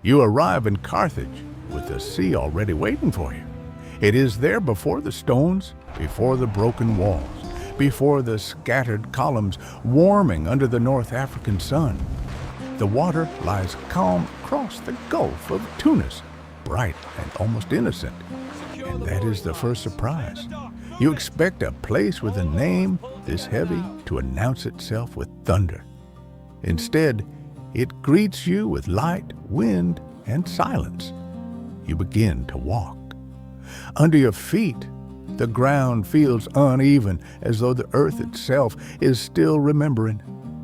You arrive in Carthage with the sea already waiting for you. It is there before the stones, before the broken walls, before the scattered columns warming under the North African sun. The water lies calm across the Gulf of Tunis, bright and almost innocent. And that is the first surprise. You expect a place with a name this heavy to announce itself with thunder. Instead, it greets you with light, wind, and silence. You begin to walk. Under your feet, the ground feels uneven, as though the earth itself is still remembering.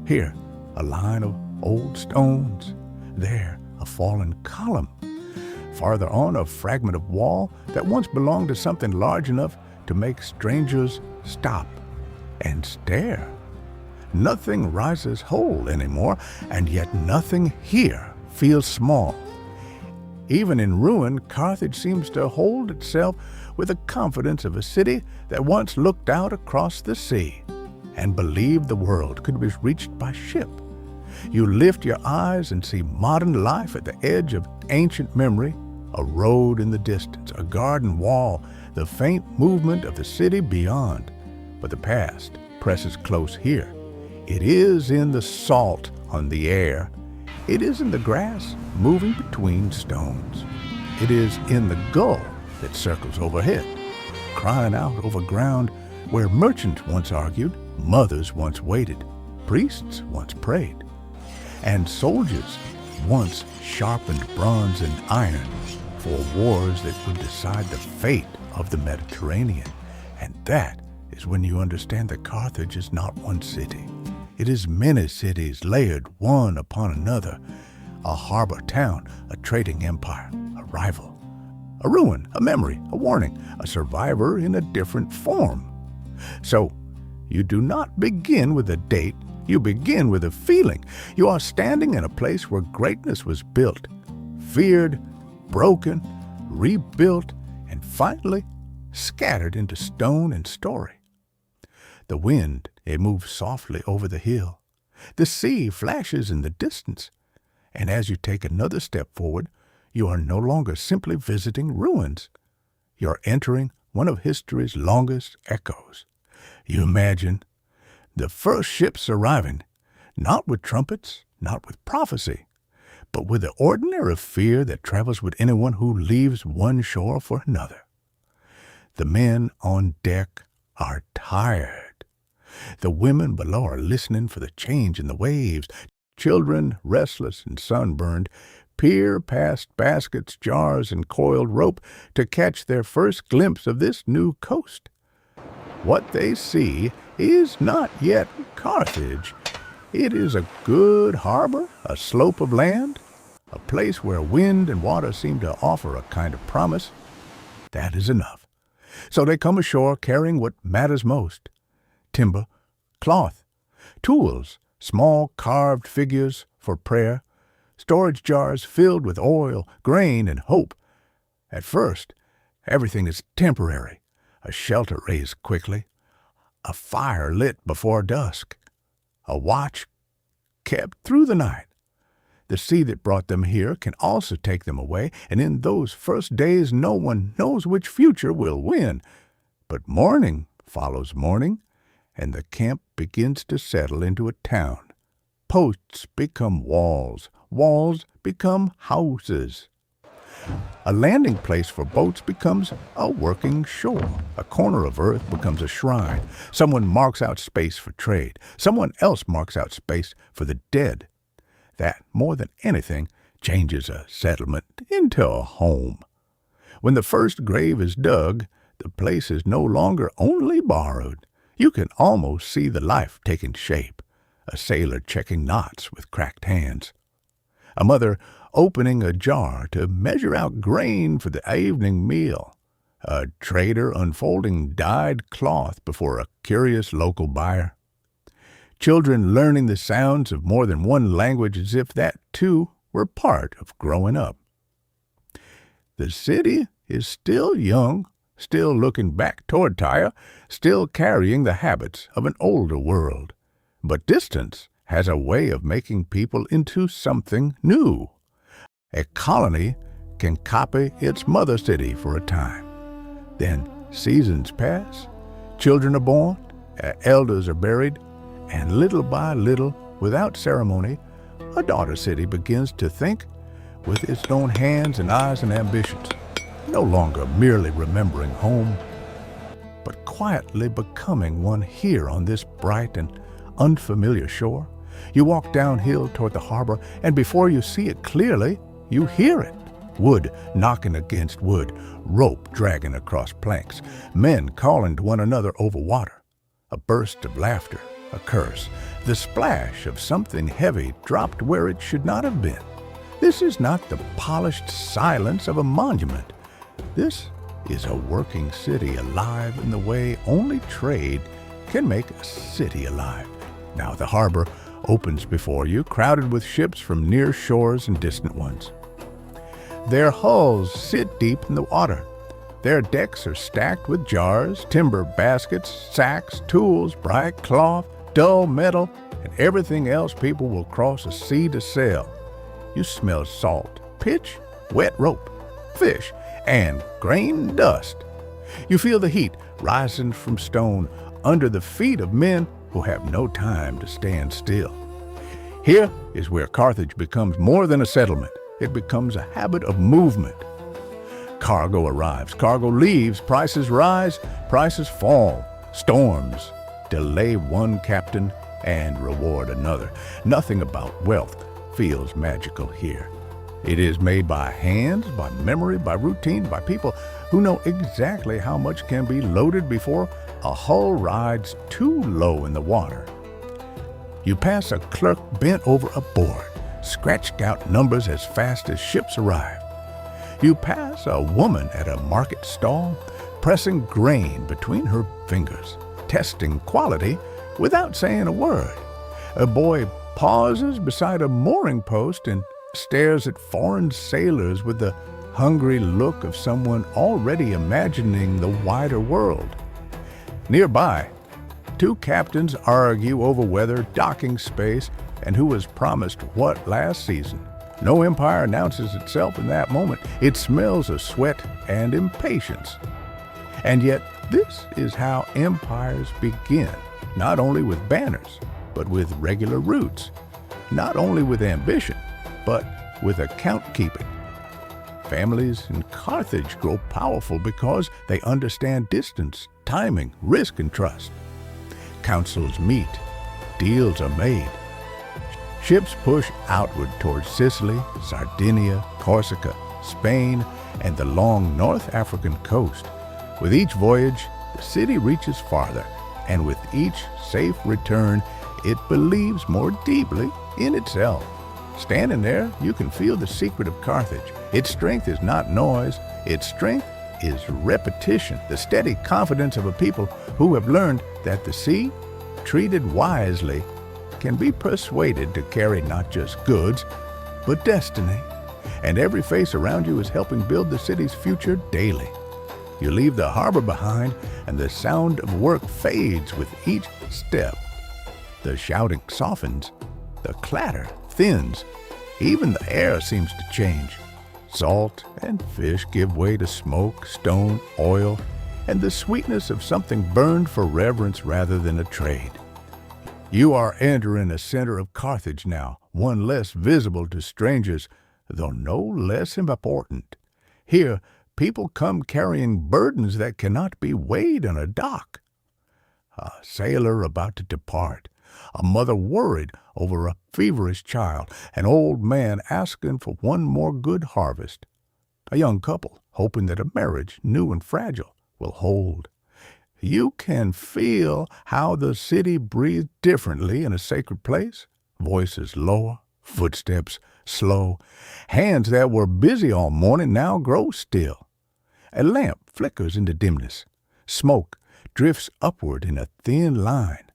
Here, a line of old stones. There, a fallen column. Farther on, a fragment of wall that once belonged to something large enough to make strangers stop and stare. Nothing rises whole anymore, and yet nothing here feels small. Even in ruin, Carthage seems to hold itself with the confidence of a city that once looked out across the sea and believed the world could be reached by ship. You lift your eyes and see modern life at the edge of ancient memory, a road in the distance, a garden wall, the faint movement of the city beyond. But the past presses close here. It is in the salt on the air. It is in the grass moving between stones. It is in the gull that circles overhead, crying out over ground where merchants once argued, mothers once waited, priests once prayed, and soldiers once sharpened bronze and iron for wars that would decide the fate of the Mediterranean. And that is when you understand that Carthage is not one city. It is many cities layered one upon another, a harbor town, a trading empire, a rival, a ruin, a memory, a warning, a survivor in a different form. So, you do not begin with a date, you begin with a feeling. You are standing in a place where greatness was built, feared, broken, rebuilt, and finally scattered into stone and story. The wind, it moves softly over the hill. The sea flashes in the distance. And as you take another step forward, you are no longer simply visiting ruins. You are entering one of history's longest echoes. You imagine the first ships arriving, not with trumpets, not with prophecy, but with the ordinary fear that travels with anyone who leaves one shore for another. The men on deck are tired. The women below are listening for the change in the waves. Children, restless and sunburned, peer past baskets, jars, and coiled rope to catch their first glimpse of this new coast. What they see is not yet Carthage. It is a good harbor, a slope of land, a place where wind and water seem to offer a kind of promise. That is enough. So they come ashore carrying what matters most: timber, cloth, tools, small carved figures for prayer, storage jars filled with oil, grain, and hope. At first, everything is temporary. A shelter raised quickly, a fire lit before dusk, a watch kept through the night. The sea that brought them here can also take them away, and in those first days no one knows which future will win. But morning follows morning, and the camp begins to settle into a town. Posts become walls, walls become houses. A landing place for boats becomes a working shore. A corner of earth becomes a shrine. Someone marks out space for trade. Someone else marks out space for the dead. That, more than anything, changes a settlement into a home. When the first grave is dug, the place is no longer only borrowed. You can almost see the life taking shape. A sailor checking knots with cracked hands. A mother opening a jar to measure out grain for the evening meal. A trader unfolding dyed cloth before a curious local buyer. Children learning the sounds of more than one language as if that, too, were part of growing up. The city is still young, still looking back toward Tyre, still carrying the habits of an older world. But distance has a way of making people into something new. A colony can copy its mother city for a time. Then seasons pass, children are born, elders are buried, and little by little, without ceremony, a daughter city begins to think with its own hands and eyes and ambitions, no longer merely remembering home, but quietly becoming one here on this bright and unfamiliar shore. You walk downhill toward the harbor, and before you see it clearly, you hear it. Wood knocking against wood, rope dragging across planks, men calling to one another over water. A burst of laughter, a curse, the splash of something heavy dropped where it should not have been. This is not the polished silence of a monument. This is a working city alive in the way only trade can make a city alive. Now the harbor opens before you, crowded with ships from near shores and distant ones. Their hulls sit deep in the water. Their decks are stacked with jars, timber baskets, sacks, tools, bright cloth, dull metal, and everything else people will cross a sea to sell. You smell salt, pitch, wet rope, fish, and grain dust. You feel the heat rising from stone under the feet of men who have no time to stand still. Here is where Carthage becomes more than a settlement. It becomes a habit of movement. Cargo arrives, cargo leaves, prices rise, prices fall. Storms delay one captain and reward another. Nothing about wealth feels magical here. It is made by hands, by memory, by routine, by people who know exactly how much can be loaded before a hull rides too low in the water. You pass a clerk bent over a board, scratched out numbers as fast as ships arrive. You pass a woman at a market stall, pressing grain between her fingers, testing quality without saying a word. A boy pauses beside a mooring post and stares at foreign sailors with the hungry look of someone already imagining the wider world. Nearby, two captains argue over weather, docking space, and who was promised what last season. No empire announces itself in that moment. It smells of sweat and impatience. And yet, this is how empires begin, not only with banners, but with regular routes, not only with ambition, but with account keeping. Families in Carthage grow powerful because they understand distance, timing, risk, and trust. Councils meet, deals are made. Ships push outward towards Sicily, Sardinia, Corsica, Spain, and the long North African coast. With each voyage, the city reaches farther, and with each safe return, it believes more deeply in itself. Standing there, you can feel the secret of Carthage. Its strength is not noise. Its strength is repetition, the steady confidence of a people who have learned that the sea, treated wisely, can be persuaded to carry not just goods, but destiny. And every face around you is helping build the city's future daily. You leave the harbor behind, and the sound of work fades with each step. The shouting softens, the clatter thins, even the air seems to change. Salt and fish give way to smoke, stone, oil, and the sweetness of something burned for reverence rather than a trade. You are entering a center of Carthage now, one less visible to strangers, though no less important. Here, people come carrying burdens that cannot be weighed on a dock. A sailor about to depart, a mother worried over a feverish child, an old man asking for one more good harvest, a young couple hoping that a marriage, new and fragile, will hold. You can feel how the city breathes differently in a sacred place. Voices lower, footsteps slow. Hands that were busy all morning now grow still. A lamp flickers into dimness. Smoke drifts upward in a thin line.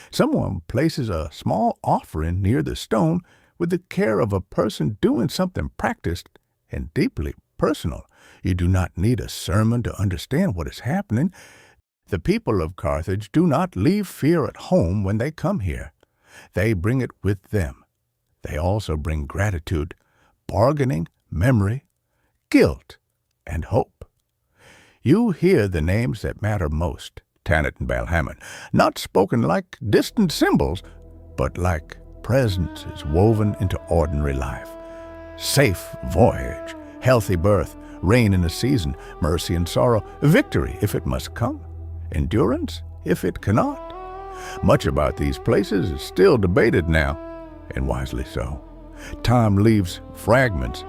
Someone places a small offering near the stone with the care of a person doing something practiced and deeply personal. You do not need a sermon to understand what is happening. The people of Carthage do not leave fear at home when they come here. They bring it with them. They also bring gratitude, bargaining, memory, guilt, and hope. You hear the names that matter most, Tanit and Balhammon, not spoken like distant symbols, but like presences woven into ordinary life. Safe voyage, healthy birth, rain in the season, mercy and sorrow, victory if it must come, endurance if it cannot. Much about these places is still debated now, and wisely so. Time leaves fragments,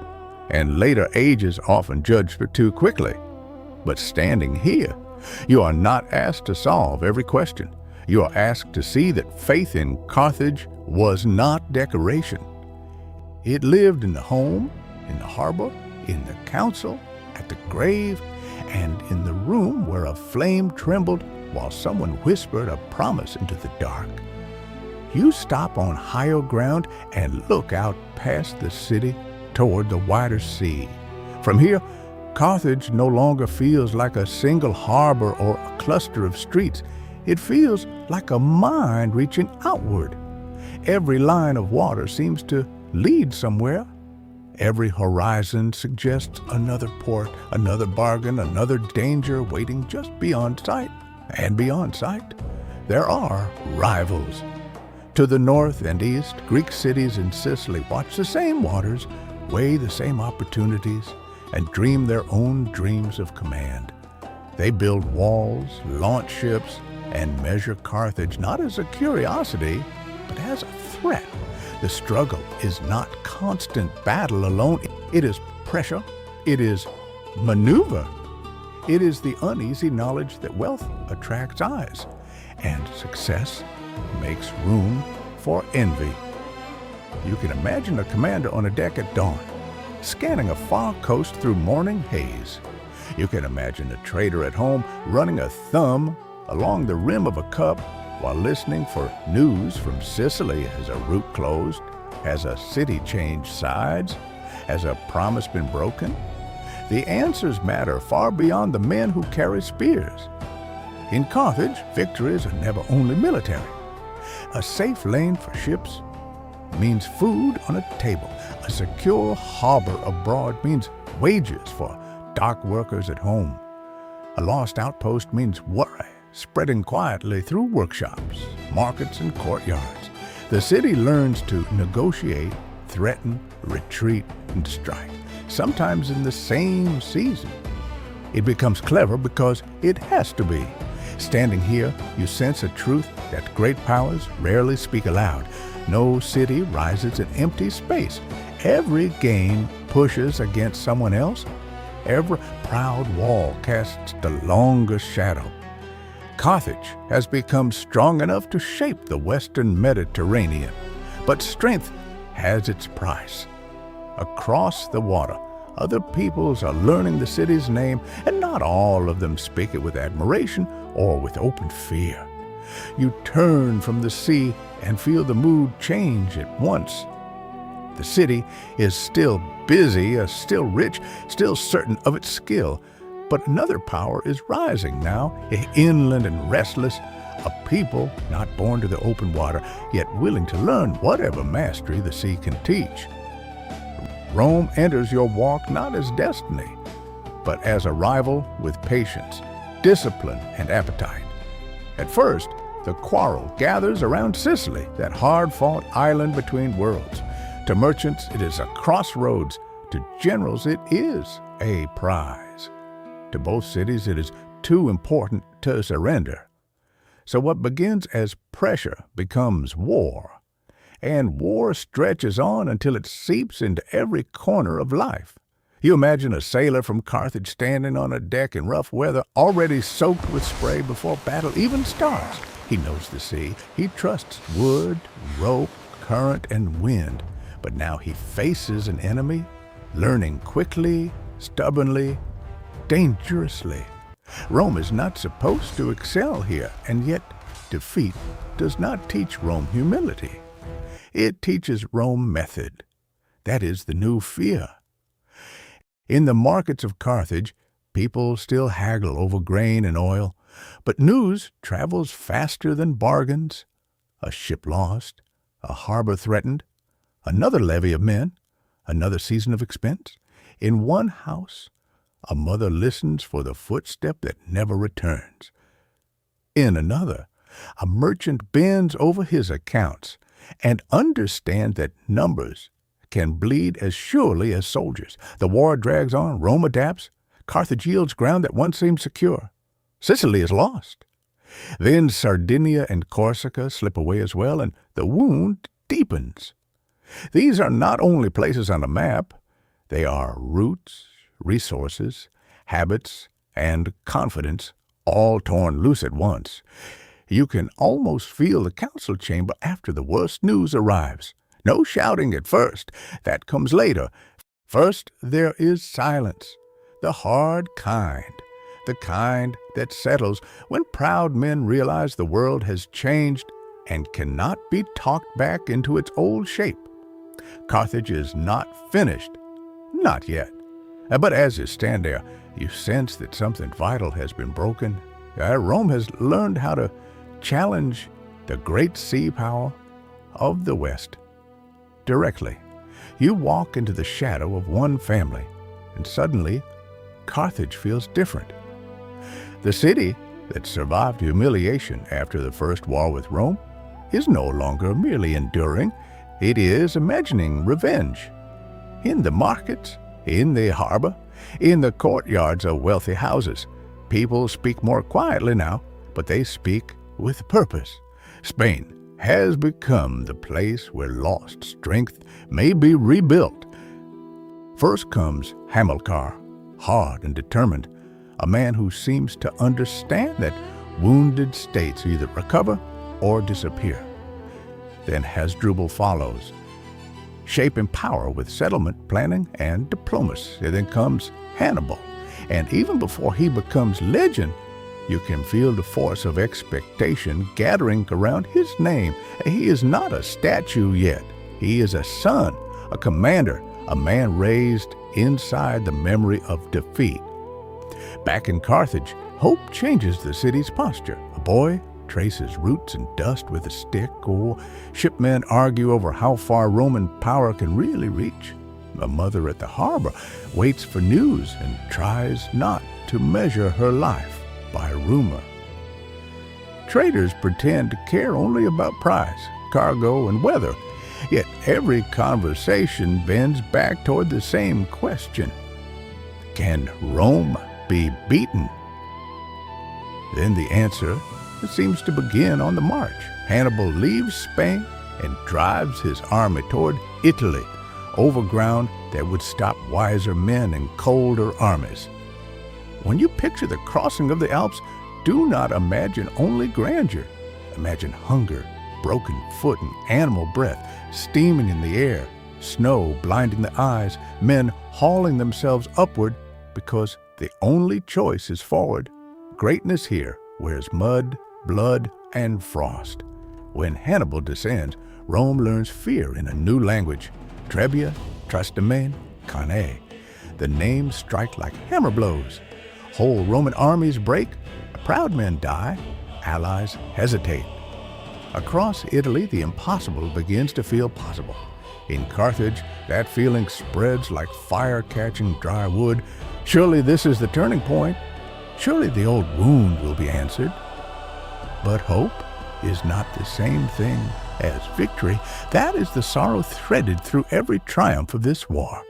and later ages often judge for too quickly. But standing here, you are not asked to solve every question. You are asked to see that faith in Carthage was not decoration. It lived in the home, in the harbor, in the council, at the grave, and in the room where a flame trembled while someone whispered a promise into the dark. You stop on higher ground and look out past the city toward the wider sea. From here, Carthage no longer feels like a single harbor or a cluster of streets. It feels like a mind reaching outward. Every line of water seems to lead somewhere. Every horizon suggests another port, another bargain, another danger waiting just beyond sight. And beyond sight, there are rivals. To the north and east, Greek cities in Sicily watch the same waters, weigh the same opportunities, and dream their own dreams of command. They build walls, launch ships, and measure Carthage not as a curiosity, but as a threat. The struggle is not constant battle alone. It is pressure. It is maneuver. It is the uneasy knowledge that wealth attracts eyes, and success makes room for envy. You can imagine a commander on a deck at dawn, scanning a far coast through morning haze. You can imagine a trader at home running a thumb along the rim of a cup while listening for news from Sicily. Has a route closed? Has a city changed sides? Has a promise been broken? The answers matter far beyond the men who carry spears. In Carthage, victories are never only military. A safe lane for ships means food on a table. A secure harbor abroad means wages for dock workers at home. A lost outpost means worry spreading quietly through workshops, markets, and courtyards. The city learns to negotiate, threaten, retreat, and strike, sometimes in the same season. It becomes clever because it has to be. Standing here, you sense a truth that great powers rarely speak aloud. No city rises in empty space. Every gain pushes against someone else. Every proud wall casts the longest shadow. Carthage has become strong enough to shape the western Mediterranean, but strength has its price. Across the water, other peoples are learning the city's name, and not all of them speak it with admiration or with open fear. You turn from the sea and feel the mood change at once. The city is still busy, still rich, still certain of its skill, but another power is rising now, inland and restless, a people not born to the open water, yet willing to learn whatever mastery the sea can teach. Rome enters your walk not as destiny, but as a rival with patience, discipline, and appetite. At first, the quarrel gathers around Sicily, that hard-fought island between worlds. To merchants, it is a crossroads. To generals, it is a prize. To both cities, it is too important to surrender. So what begins as pressure becomes war. And war stretches on until it seeps into every corner of life. You imagine a sailor from Carthage standing on a deck in rough weather, already soaked with spray before battle even starts. He knows the sea. He trusts wood, rope, current, and wind. But now he faces an enemy, learning quickly, stubbornly, dangerously. Rome is not supposed to excel here, and yet defeat does not teach Rome humility. It teaches Rome method. That is the new fear. In the markets of Carthage, people still haggle over grain and oil, but news travels faster than bargains. A ship lost, a harbor threatened, another levy of men, another season of expense. In one house, a mother listens for the footstep that never returns. In another, a merchant bends over his accounts and understands that numbers can bleed as surely as soldiers. The war drags on, Rome adapts, Carthage yields ground that once seemed secure. Sicily is lost. Then Sardinia and Corsica slip away as well, and the wound deepens. These are not only places on a map, they are roots, resources, habits, and confidence, all torn loose at once. You can almost feel the council chamber after the worst news arrives. No shouting at first. That comes later. First, there is silence, the hard kind, the kind that settles when proud men realize the world has changed and cannot be talked back into its old shape. Carthage is not finished. Not yet. But as you stand there, you sense that something vital has been broken. Rome has learned how to challenge the great sea power of the West. Directly, you walk into the shadow of one family, and suddenly, Carthage feels different. The city that survived humiliation after the first war with Rome is no longer merely enduring, it is imagining revenge. In the markets, in the harbor, in the courtyards of wealthy houses, people speak more quietly now, but they speak with purpose. Spain has become the place where lost strength may be rebuilt. First comes Hamilcar, hard and determined, a man who seems to understand that wounded states either recover or disappear. Then Hasdrubal follows, shaping power with settlement planning and diplomacy. Then comes Hannibal, and even before he becomes legend, you can feel the force of expectation gathering around his name. He is not a statue yet. He is a son, a commander, a man raised inside the memory of defeat. Back in Carthage, hope changes the city's posture. A boy traces roots in dust with a stick, or shipmen argue over how far Roman power can really reach. A mother at the harbor waits for news and tries not to measure her life by rumor. Traders pretend to care only about price, cargo, and weather, yet every conversation bends back toward the same question: can Rome be beaten? Then the answer seems to begin on the march. Hannibal leaves Spain and drives his army toward Italy, over ground that would stop wiser men and colder armies. When you picture the crossing of the Alps, do not imagine only grandeur. Imagine hunger, broken foot, and animal breath, steaming in the air, snow blinding the eyes, men hauling themselves upward because the only choice is forward. Greatness here wears mud, blood, and frost. When Hannibal descends, Rome learns fear in a new language. Trebia, Trastevere, Cannae. The names strike like hammer blows. Whole Roman armies break, proud men die, allies hesitate. Across Italy, the impossible begins to feel possible. In Carthage, that feeling spreads like fire catching dry wood. Surely this is the turning point. Surely the old wound will be answered. But hope is not the same thing as victory. That is the sorrow threaded through every triumph of this war.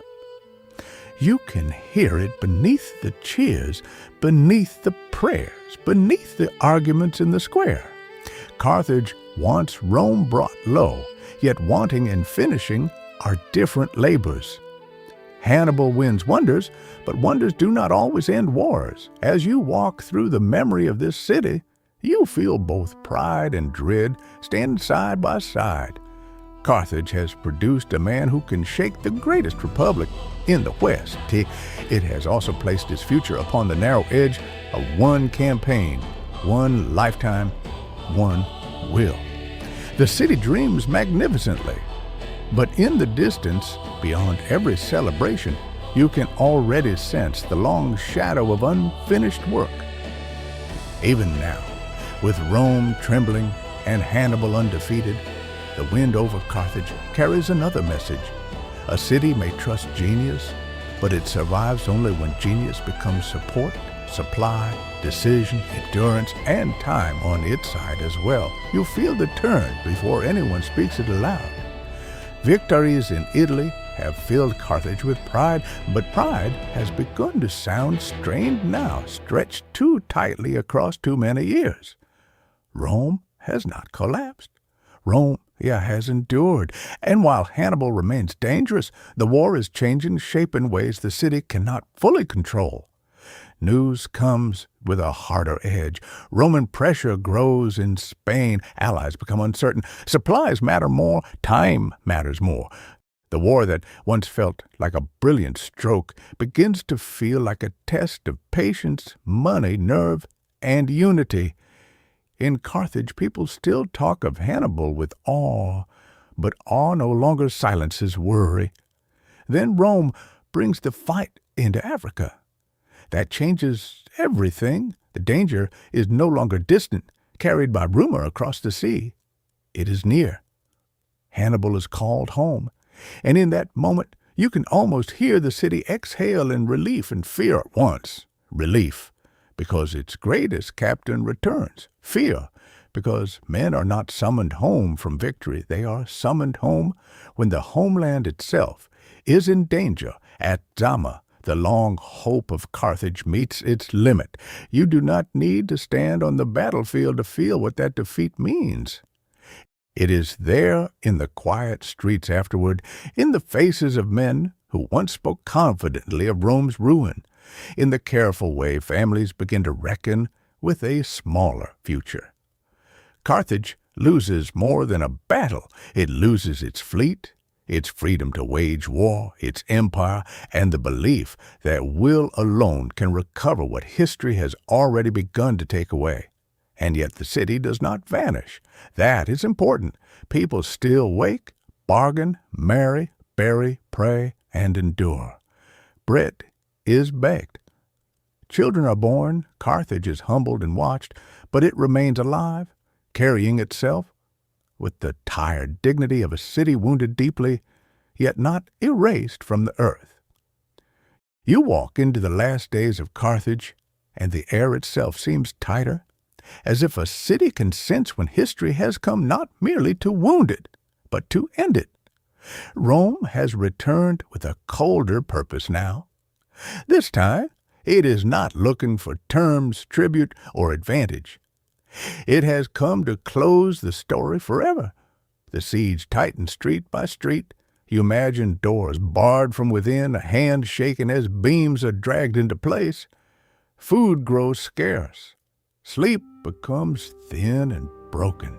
You can hear it beneath the cheers, beneath the prayers, beneath the arguments in the square. Carthage wants Rome brought low, yet wanting and finishing are different labors. Hannibal wins wonders, but wonders do not always end wars. As you walk through the memory of this city, you feel both pride and dread stand side by side. Carthage has produced a man who can shake the greatest republic in the West. It has also placed its future upon the narrow edge of one campaign, one lifetime, one will. The city dreams magnificently, but in the distance, beyond every celebration, you can already sense the long shadow of unfinished work. Even now, with Rome trembling and Hannibal undefeated, the wind over Carthage carries another message. A city may trust genius, but it survives only when genius becomes support, supply, decision, endurance, and time on its side as well. You feel the turn before anyone speaks it aloud. Victories in Italy have filled Carthage with pride, but pride has begun to sound strained now, stretched too tightly across too many years. Rome has not collapsed. Rome, has endured. And while Hannibal remains dangerous, the war is changing shape in ways the city cannot fully control. News comes with a harder edge. Roman pressure grows in Spain. Allies become uncertain. Supplies matter more. Time matters more. The war that once felt like a brilliant stroke begins to feel like a test of patience, money, nerve, and unity. In Carthage, people still talk of Hannibal with awe, but awe no longer silences worry. Then Rome brings the fight into Africa. That changes everything. The danger is no longer distant, carried by rumor across the sea. It is near. Hannibal is called home, and in that moment you can almost hear the city exhale in relief and fear at once. Relief, because its greatest captain returns. Fear, because men are not summoned home from victory. They are summoned home when the homeland itself is in danger. At Zama, the long hope of Carthage meets its limit. You do not need to stand on the battlefield to feel what that defeat means. It is there in the quiet streets afterward, in the faces of men who once spoke confidently of Rome's ruin, in the careful way families begin to reckon with a smaller future. Carthage loses more than a battle. It loses its fleet, its freedom to wage war, its empire, and the belief that will alone can recover what history has already begun to take away. And yet the city does not vanish. That is important. People still wake, bargain, marry, bury, pray, and endure. Bread is baked. Children are born, Carthage is humbled and watched, but it remains alive, carrying itself with the tired dignity of a city wounded deeply, yet not erased from the earth. You walk into the last days of Carthage, and the air itself seems tighter, as if a city can sense when history has come not merely to wound it, but to end it. Rome has returned with a colder purpose now. This time, it is not looking for terms, tribute, or advantage. It has come to close the story forever. The siege tightens street by street. You imagine doors barred from within, a hand shaken as beams are dragged into place. Food grows scarce. Sleep becomes thin and broken.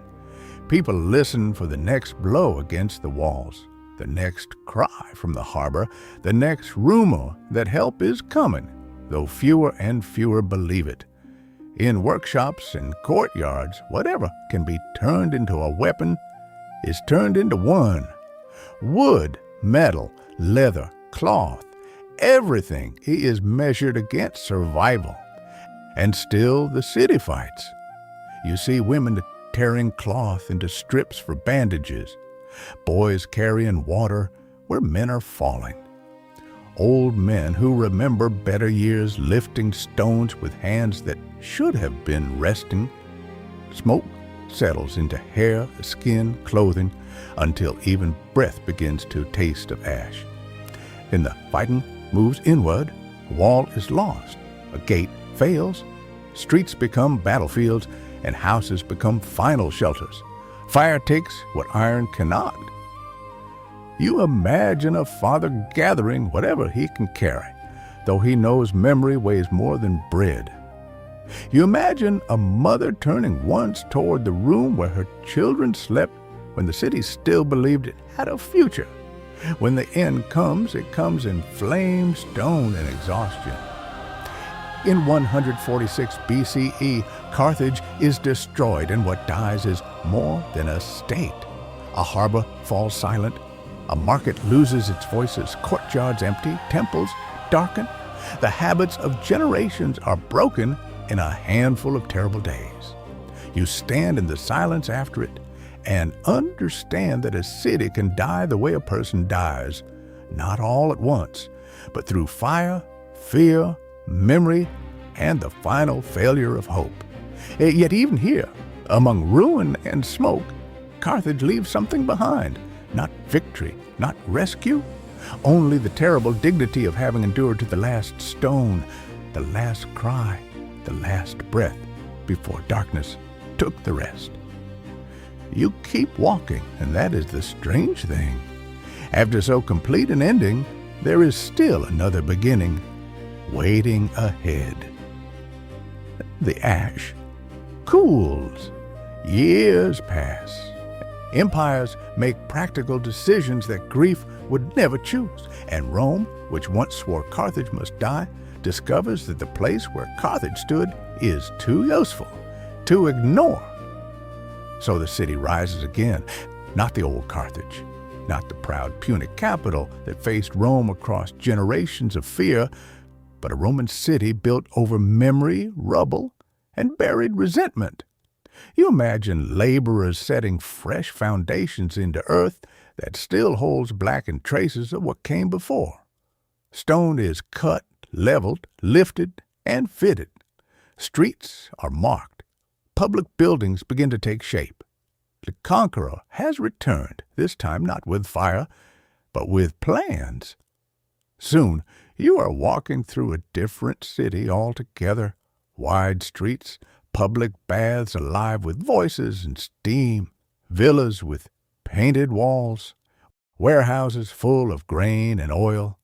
People listen for the next blow against the walls, the next cry from the harbor, the next rumor that help is coming, though fewer and fewer believe it. In workshops and courtyards, whatever can be turned into a weapon is turned into one. Wood, metal, leather, cloth, everything is measured against survival. And still the city fights. You see women tearing cloth into strips for bandages, boys carrying water where men are falling. Old men who remember better years lifting stones with hands that should have been resting. Smoke settles into hair, skin, clothing, until even breath begins to taste of ash. Then the fighting moves inward, a wall is lost, a gate fails, streets become battlefields, and houses become final shelters. Fire takes what iron cannot. You imagine a father gathering whatever he can carry, though he knows memory weighs more than bread. You imagine a mother turning once toward the room where her children slept when the city still believed it had a future. When the end comes, it comes in flame, stone, and exhaustion. In 146 BCE, Carthage is destroyed, and what dies is more than a state. A harbor falls silent. A market loses its voices, courtyards empty, temples darken. The habits of generations are broken in a handful of terrible days. You stand in the silence after it and understand that a city can die the way a person dies, not all at once, but through fire, fear, memory, and the final failure of hope. Yet even here, among ruin and smoke, Carthage leaves something behind. Not victory, not rescue, only the terrible dignity of having endured to the last stone, the last cry, the last breath, before darkness took the rest. You keep walking, and that is the strange thing. After so complete an ending, there is still another beginning waiting ahead. The ash cools. Years pass. Empires make practical decisions that grief would never choose. And Rome, which once swore Carthage must die, discovers that the place where Carthage stood is too useful to ignore. So the city rises again, not the old Carthage, not the proud Punic capital that faced Rome across generations of fear, but a Roman city built over memory, rubble, and buried resentment. You imagine laborers setting fresh foundations into earth that still holds blackened traces of what came before. Stone is cut, leveled, lifted, and fitted. Streets are marked. Public buildings begin to take shape. The conqueror has returned, this time not with fire, but with plans. Soon you are walking through a different city altogether. Wide streets, public baths alive with voices and steam, villas with painted walls, warehouses full of grain and oil,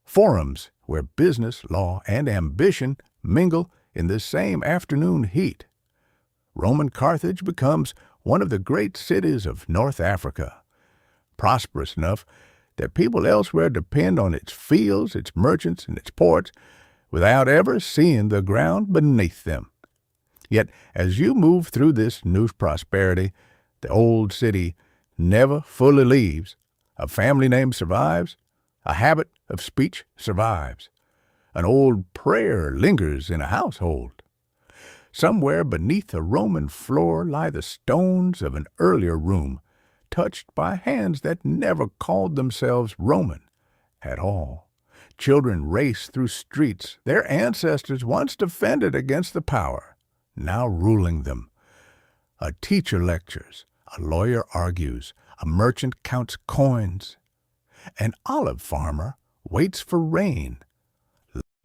forums where business, law, and ambition mingle in the same afternoon heat. Roman Carthage becomes one of the great cities of North Africa, prosperous enough that people elsewhere depend on its fields, its merchants, and its ports without ever seeing the ground beneath them. Yet, as you move through this new prosperity, the old city never fully leaves. A family name survives. A habit of speech survives. An old prayer lingers in a household. Somewhere beneath a Roman floor lie the stones of an earlier room, touched by hands that never called themselves Roman at all. Children race through streets their ancestors once defended against the power, now ruling them. A teacher lectures, a lawyer argues, a merchant counts coins. An olive farmer waits for rain.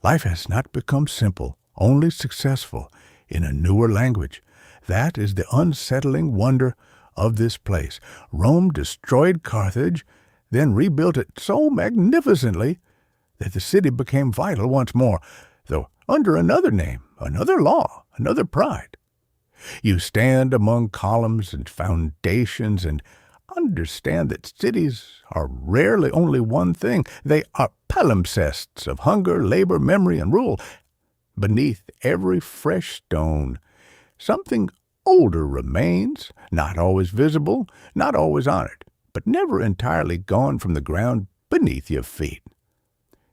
Life has not become simple, only successful, in a newer language. That is the unsettling wonder of this place. Rome destroyed Carthage, then rebuilt it so magnificently that the city became vital once more, though under another name, another law, another pride. You stand among columns and foundations and understand that cities are rarely only one thing. They are palimpsests of hunger, labor, memory, and rule. Beneath every fresh stone, something older remains, not always visible, not always honored, but never entirely gone from the ground beneath your feet.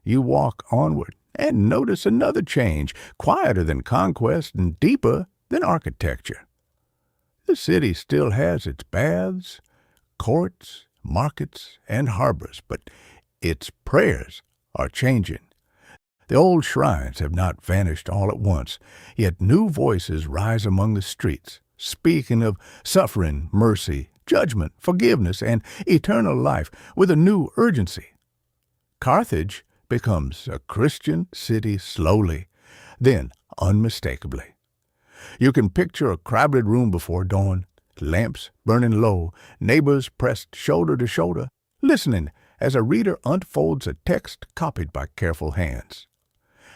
You walk onward and notice another change, quieter than conquest and deeper than architecture. The city still has its baths, courts, markets, and harbors, but its prayers are changing. The old shrines have not vanished all at once, yet new voices rise among the streets, speaking of suffering, mercy, judgment, forgiveness, and eternal life with a new urgency. Carthage becomes a Christian city slowly, then unmistakably. You can picture a crowded room before dawn, lamps burning low, neighbors pressed shoulder to shoulder, listening as a reader unfolds a text copied by careful hands.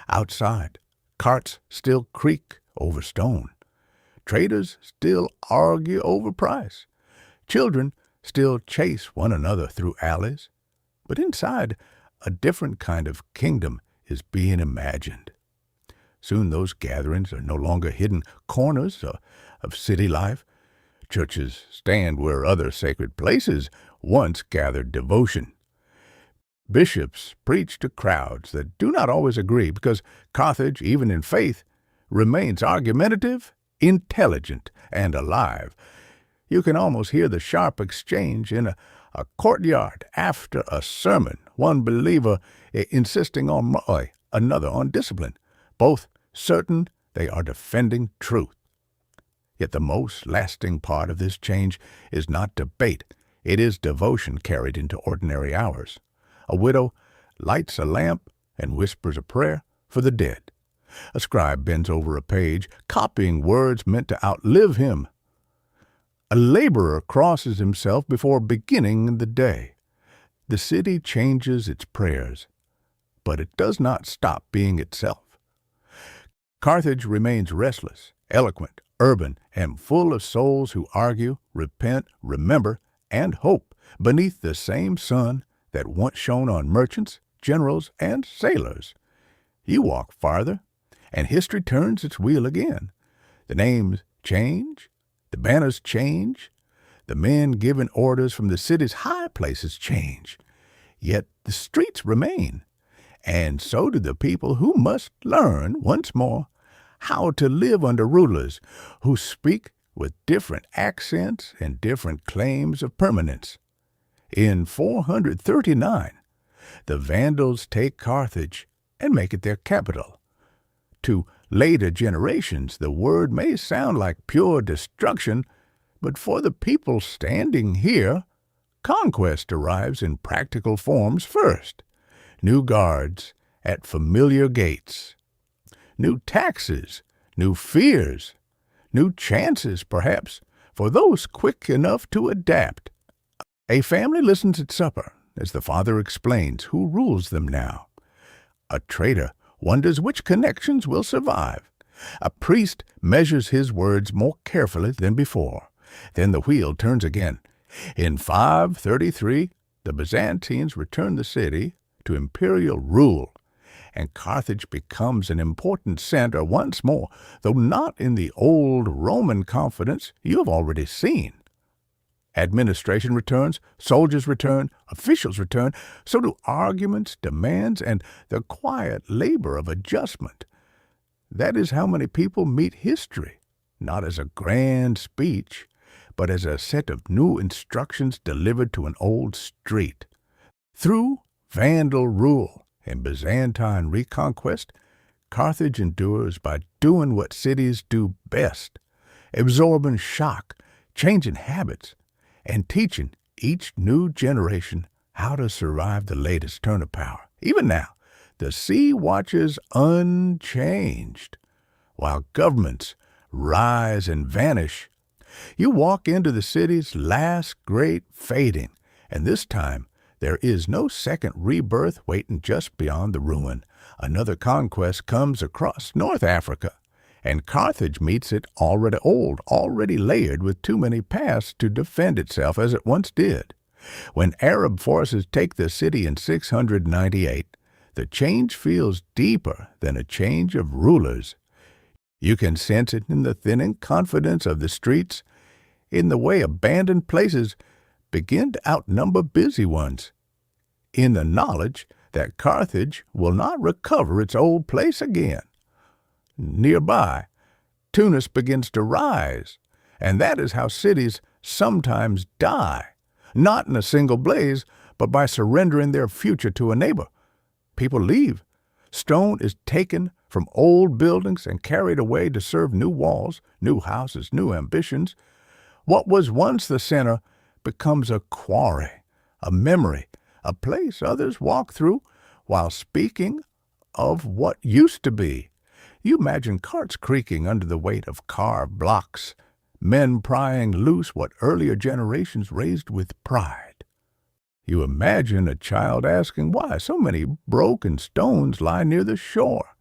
Outside, carts still creak over stone. Traders still argue over price. Children still chase one another through alleys. But inside, a different kind of kingdom is being imagined. Soon those gatherings are no longer hidden corners of city life. Churches stand where other sacred places once gathered devotion. Bishops preach to crowds that do not always agree because Carthage, even in faith, remains argumentative, intelligent, and alive. You can almost hear the sharp exchange in a courtyard after a sermon one believer insisting on another on discipline, both certain they are defending truth. Yet the most lasting part of this change is not debate, it is devotion carried into ordinary hours. A widow lights a lamp and whispers a prayer for the dead. A scribe bends over a page, copying words meant to outlive him. A laborer crosses himself before beginning the day. The city changes its prayers, but it does not stop being itself. Carthage remains restless, eloquent, urban, and full of souls who argue, repent, remember, and hope beneath the same sun that once shone on merchants, generals, and sailors. You walk farther, and history turns its wheel again. The names change, the banners change, the men giving orders from the city's high places change. Yet the streets remain, and so do the people who must learn once more how to live under rulers who speak with different accents and different claims of permanence. In 439, the Vandals take Carthage and make it their capital. To later generations, the word may sound like pure destruction, but for the people standing here, conquest arrives in practical forms first. New guards at familiar gates, new taxes, new fears, new chances, perhaps, for those quick enough to adapt. A family listens at supper as the father explains who rules them now. A trader wonders which connections will survive. A priest measures his words more carefully than before. Then the wheel turns again. In 533, the Byzantines return the city to imperial rule, and Carthage becomes an important center once more, though not in the old Roman confidence you have already seen. Administration returns, soldiers return, officials return, so do arguments, demands, and the quiet labor of adjustment. That is how many people meet history, not as a grand speech, but as a set of new instructions delivered to an old street. Through Vandal rule and Byzantine reconquest, Carthage endures by doing what cities do best, absorbing shock, changing habits, and teaching each new generation how to survive the latest turn of power. Even now, the sea watches unchanged, while governments rise and vanish. You walk into the city's last great fading, and this time there is no second rebirth waiting just beyond the ruin. Another conquest comes across North Africa, and Carthage meets it already old, already layered with too many pasts to defend itself as it once did. When Arab forces take the city in 698, the change feels deeper than a change of rulers. You can sense it in the thinning confidence of the streets, in the way abandoned places begin to outnumber busy ones, in the knowledge that Carthage will not recover its old place again. Nearby, Tunis begins to rise, and that is how cities sometimes die, not in a single blaze, but by surrendering their future to a neighbor. People leave. Stone is taken from old buildings and carried away to serve new walls, new houses, new ambitions. What was once the center becomes a quarry, a memory, a place others walk through while speaking of what used to be. You imagine carts creaking under the weight of carved blocks, men prying loose what earlier generations raised with pride. You imagine a child asking why so many broken stones lie near the shore,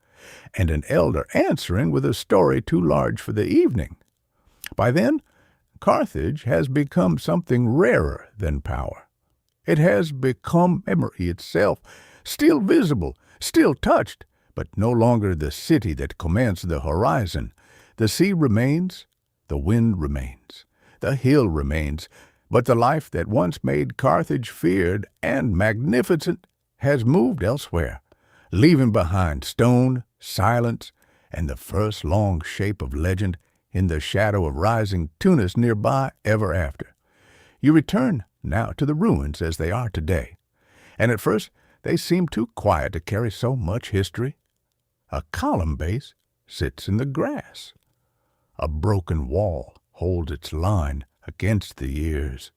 and an elder answering with a story too large for the evening. By then, Carthage has become something rarer than power. It has become memory itself, still visible, still touched, but no longer the city that commands the horizon. The sea remains, the wind remains, the hill remains, but the life that once made Carthage feared and magnificent has moved elsewhere, leaving behind stone, silence, and the first long shape of legend in the shadow of rising Tunis nearby ever after. You return now to the ruins as they are today, and at first they seem too quiet to carry so much history. A column base sits in the grass. A broken wall holds its line against the years.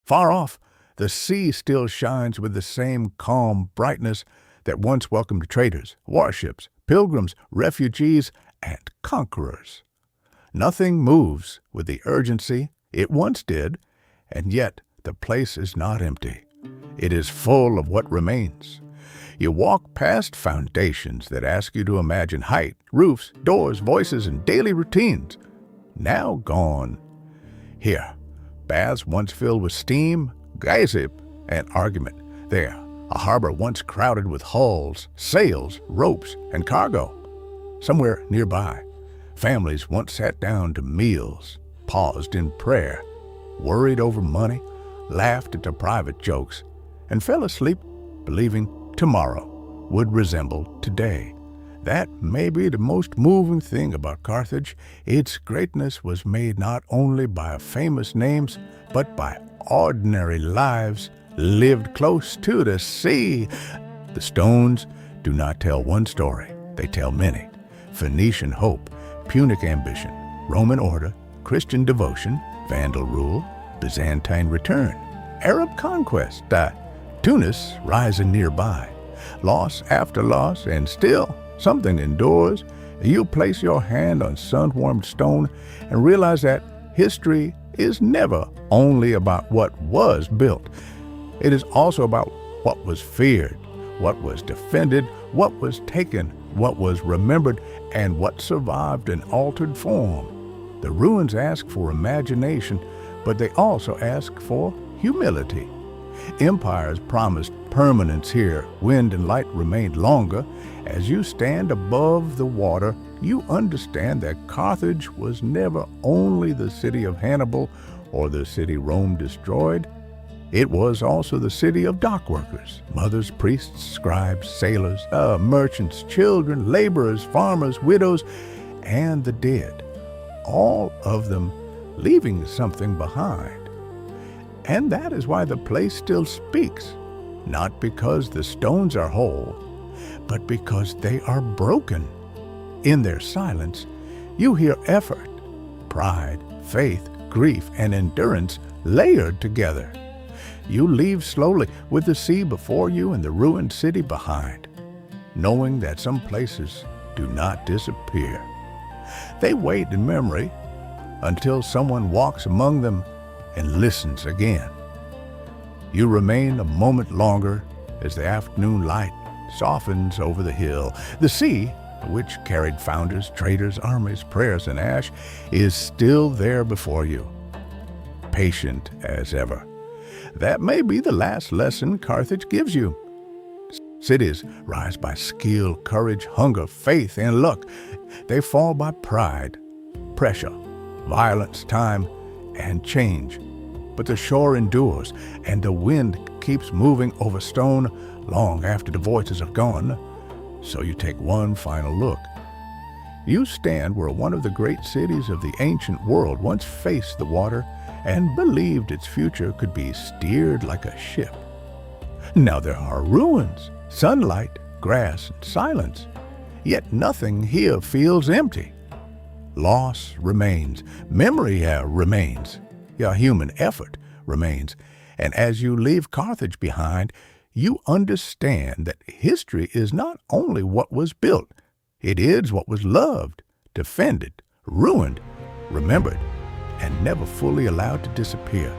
Far off, the sea still shines with the same calm brightness that once welcomed traders, warships, pilgrims, refugees, and conquerors. Nothing moves with the urgency it once did, and yet the place is not empty. It is full of what remains. You walk past foundations that ask you to imagine height, roofs, doors, voices, and daily routines, now gone. Here, baths once filled with steam, gossip, and argument. There, a harbor once crowded with hulls, sails, ropes, and cargo. Somewhere nearby, families once sat down to meals, paused in prayer, worried over money, laughed at their private jokes, and fell asleep believing tomorrow would resemble today. That may be the most moving thing about Carthage. Its greatness was made not only by famous names, but by ordinary lives lived close to the sea. The stones do not tell one story, they tell many. Phoenician hope, Punic ambition, Roman order, Christian devotion, Vandal rule, Byzantine return, Arab conquest, Tunis rising nearby, loss after loss, and still something endures. You place your hand on sun-warmed stone and realize that history is never only about what was built. It is also about what was feared, what was defended, what was taken, what was remembered, and what survived in altered form. The ruins ask for imagination, but they also ask for humility. Empires promised permanence here. Wind and light remained longer. As you stand above the water, you understand that Carthage was never only the city of Hannibal or the city Rome destroyed. It was also the city of dock workers, mothers, priests, scribes, sailors, merchants, children, laborers, farmers, widows, and the dead, all of them leaving something behind. And that is why the place still speaks, not because the stones are whole, but because they are broken. In their silence, you hear effort, pride, faith, grief, and endurance layered together. You leave slowly with the sea before you and the ruined city behind, knowing that some places do not disappear. They wait in memory until someone walks among them and listens again. You remain a moment longer as the afternoon light softens over the hill. The sea, which carried founders, traders, armies, prayers, and ash, is still there before you, patient as ever. That may be the last lesson Carthage gives you. Cities rise by skill, courage, hunger, faith, and luck. They fall by pride, pressure, violence, time, and change. But the shore endures, and the wind keeps moving over stone long after the voices have gone. So you take one final look. You stand where one of the great cities of the ancient world once faced the water and believed its future could be steered like a ship. Now there are ruins, sunlight, grass, and silence, yet nothing here feels empty. Loss remains, memory remains, your human effort remains, and as you leave Carthage behind, you understand that history is not only what was built, it is what was loved, defended, ruined, remembered, and never fully allowed to disappear.